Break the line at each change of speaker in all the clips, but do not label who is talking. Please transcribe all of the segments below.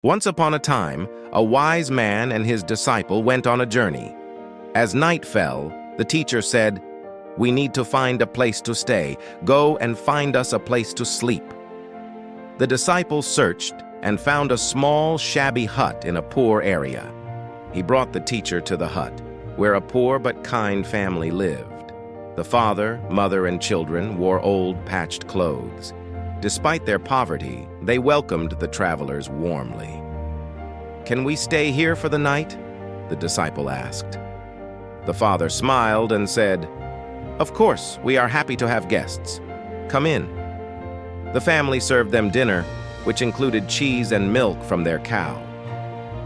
Once upon a time, a wise man and his disciple went on a journey. As night fell, the teacher said, "We need to find a place to stay. Go and find us a place to sleep." The disciple searched and found a small, shabby hut in a poor area. He brought the teacher to the hut, where a poor but kind family lived. The father, mother, and children wore old, patched clothes. Despite their poverty, they welcomed the travelers warmly. "Can we stay here for the night?" the disciple asked. The father smiled and said, "Of course, we are happy to have guests. Come in." The family served them dinner, which included cheese and milk from their cow.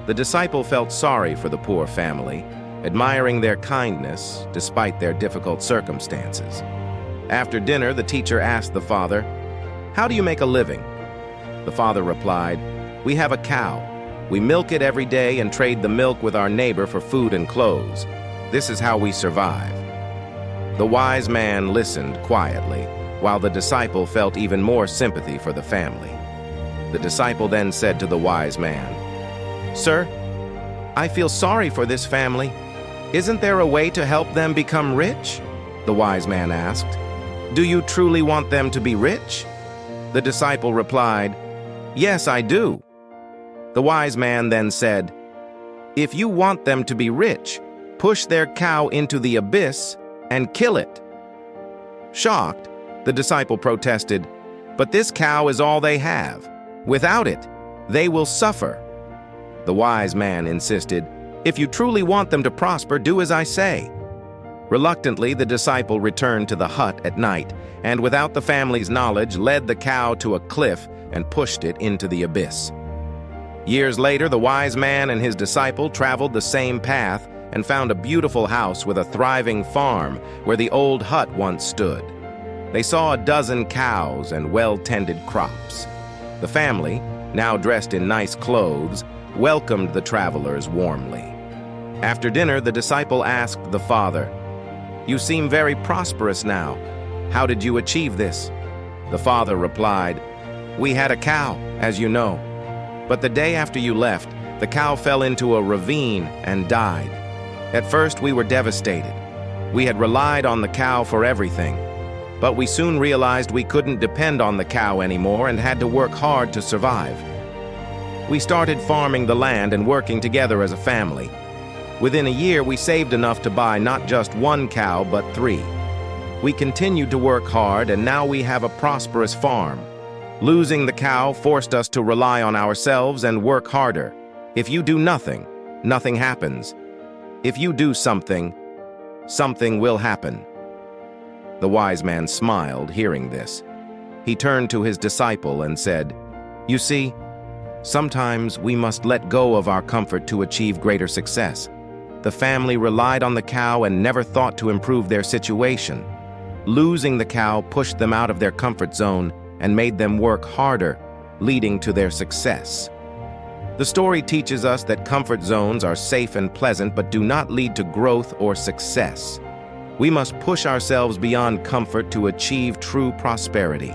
The disciple felt sorry for the poor family, admiring their kindness despite their difficult circumstances. After dinner, the teacher asked the father, "How do you make a living?" The father replied, "We have a cow. We milk it every day and trade the milk with our neighbor for food and clothes. This is how we survive." The wise man listened quietly, while the disciple felt even more sympathy for the family. The disciple then said to the wise man, "Sir, I feel sorry for this family. Isn't there a way to help them become rich?" The wise man asked. "Do you truly want them to be rich?" The disciple replied, "Yes, I do." The wise man then said, "If you want them to be rich, push their cow into the abyss and kill it." Shocked, the disciple protested, "But this cow is all they have. Without it, they will suffer." The wise man insisted, "If you truly want them to prosper, do as I say." Reluctantly, the disciple returned to the hut at night, and without the family's knowledge, led the cow to a cliff and pushed it into the abyss. Years later, the wise man and his disciple traveled the same path and found a beautiful house with a thriving farm where the old hut once stood. They saw a dozen cows and well-tended crops. The family, now dressed in nice clothes, welcomed the travelers warmly. After dinner, the disciple asked the father, "You seem very prosperous now. How did you achieve this?" The father replied, "We had a cow, as you know. But the day after you left, the cow fell into a ravine and died. At first, we were devastated. We had relied on the cow for everything. But we soon realized we couldn't depend on the cow anymore and had to work hard to survive. We started farming the land and working together as a family. Within a year, we saved enough to buy not just one cow, but 3. We continued to work hard, and now we have a prosperous farm. Losing the cow forced us to rely on ourselves and work harder. If you do nothing, nothing happens. If you do something, something will happen." The wise man smiled, hearing this. He turned to his disciple and said, "You see, sometimes we must let go of our comfort to achieve greater success." The family relied on the cow and never thought to improve their situation. Losing the cow pushed them out of their comfort zone and made them work harder, leading to their success. The story teaches us that comfort zones are safe and pleasant but do not lead to growth or success. We must push ourselves beyond comfort to achieve true prosperity.